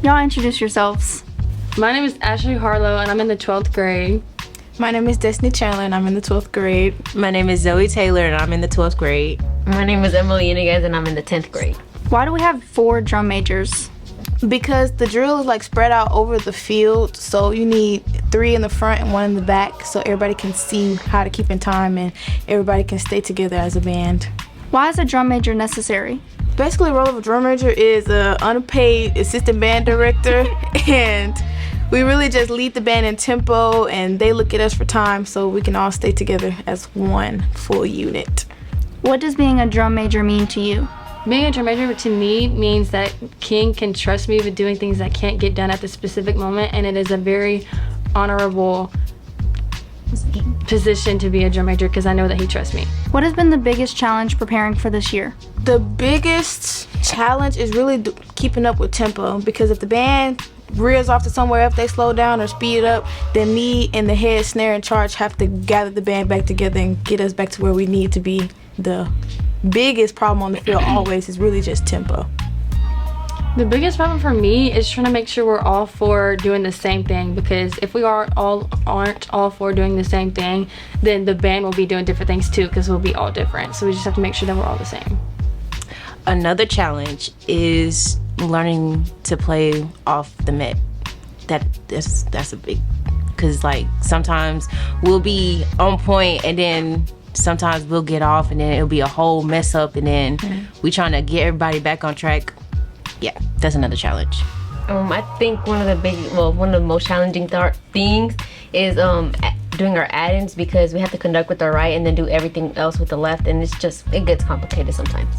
Y'all introduce yourselves. My name is Ashley Harlow, and I'm in the 12th grade. My name is Destiny Chandler, and I'm in the 12th grade. My name is Zoe Taylor, and I'm in the 12th grade. My name is Emily Iniguez, and I'm in the 10th grade. Why do we have 4 drum majors? Because the drill is like spread out over the field, so you need 3 in the front and 1 in the back, so everybody can see how to keep in time and everybody can stay together as a band. Why is a drum major necessary? Basically, the role of a drum major is an unpaid assistant band director, and we really just lead the band in tempo, and they look at us for time so we can all stay together as one full unit. What does being a drum major mean to you? Being a drum major to me means that King can trust me with doing things that can't get done at the specific moment, and it is a very honorable position to be a drum major because I know that he trusts me. What has been the biggest challenge preparing for this year? The biggest challenge is really keeping up with tempo, because if the band rears off to somewhere, if they slow down or speed up, then me and the head snare in charge have to gather the band back together and get us back to where we need to be. The biggest problem on the field always is really just tempo. The biggest problem for me is trying to make sure we're all for doing the same thing, because if we aren't all for doing the same thing, then the band will be doing different things too, because we'll be all different. So we just have to make sure that we're all the same. Another challenge is learning to play off the mic. That's a big, because like sometimes we'll be on point and then sometimes we'll get off and then it'll be a whole mess up, and then we trying to get everybody back on track. Yeah, that's another challenge. I think one of the most challenging things is doing our add-ins, because we have to conduct with our right and then do everything else with the left, and it gets complicated sometimes.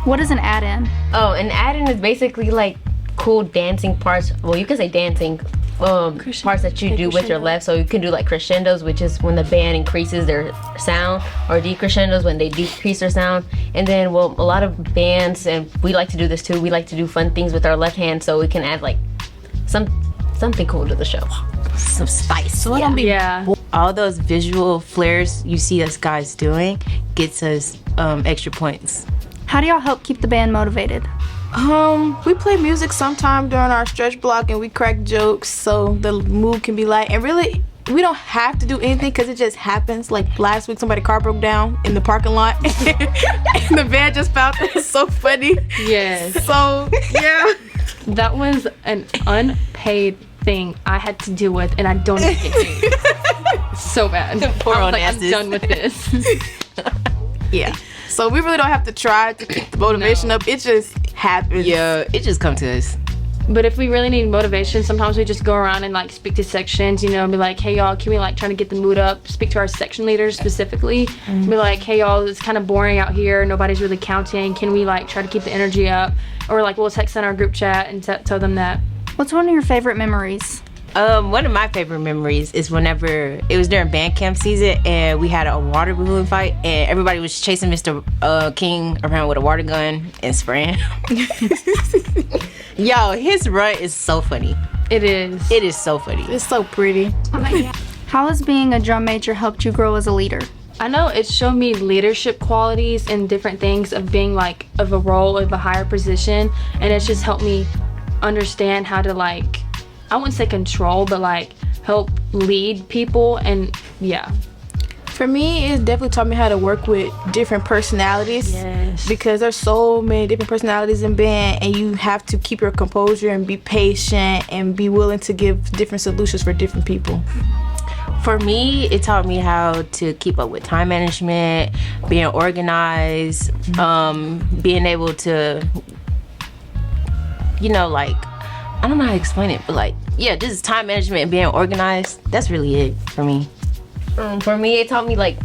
What is an add-in? Oh, an add-in is basically like cool dancing parts. Well, you can say dancing parts that you do with your left. So you can do like crescendos, which is when the band increases their sound, or decrescendos when they decrease their sound. And then, a lot of bands, and we like to do this too, we like to do fun things with our left hand, so we can add like something cool to the show. Some spice. So Yeah. All those visual flares you see us guys doing gets us extra points. How do y'all help keep the band motivated? We play music sometime during our stretch block, and we crack jokes so the mood can be light. And really, we don't have to do anything because it just happens. Like last week, somebody's car broke down in the parking lot, and the band just found it was so funny. Yes. So yeah, That was an unpaid thing I had to deal with, and I don't even get paid. So bad. Poor I was old like, I'm asses. done with this. yeah. So we really don't have to try to keep the motivation up. It just happens. Yeah, it just come to us. But if we really need motivation, sometimes we just go around and like speak to sections, and be like, hey y'all, can we like try to get the mood up? Speak to our section leaders specifically. Be like, hey y'all, it's kind of boring out here. Nobody's really counting. Can we like try to keep the energy up? Or like we'll text in our group chat and tell them that. What's one of your favorite memories? One of my favorite memories is whenever it was during band camp season and we had a water balloon fight and everybody was chasing Mr. King around with a water gun and spraying. Yo, his run is so funny. It is. It is so funny. It's so pretty. How has being a drum major helped you grow as a leader? I know it showed me leadership qualities and different things of being like of a role of a higher position, and it's just helped me understand how to like, I wouldn't say control, but like help lead people. And yeah. For me, it definitely taught me how to work with different personalities. Yes. Because there's so many different personalities in band, and you have to keep your composure and be patient and be willing to give different solutions for different people. For me, it taught me how to keep up with time management, being organized, being able to, like, I don't know how to explain it, but like, yeah, just time management and being organized. That's really it for me. For me, it taught me like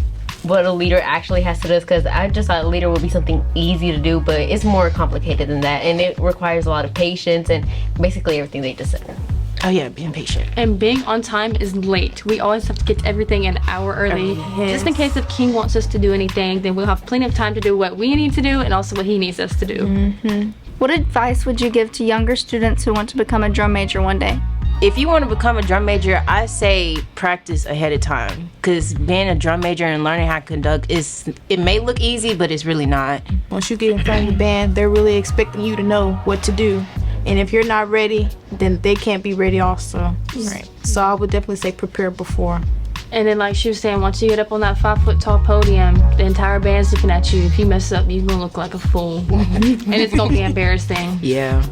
what a leader actually has to do, because I just thought a leader would be something easy to do, but it's more complicated than that, and it requires a lot of patience and basically everything they just said. Oh yeah, being patient. And being on time is late. We always have to get everything an hour early. Yes. Just in case if King wants us to do anything, then we'll have plenty of time to do what we need to do and also what he needs us to do. What advice would you give to younger students who want to become a drum major one day? If you want to become a drum major, I say practice ahead of time, because being a drum major and learning how to conduct it may look easy, but it's really not. Once you get in front of the band, they're really expecting you to know what to do. And if you're not ready, then they can't be ready also. Right. So I would definitely say prepare before. And then, like she was saying, once you get up on that 5 foot tall podium, the entire band's looking at you. If you mess up, you're gonna look like a fool, and it's gonna be embarrassing. Yeah.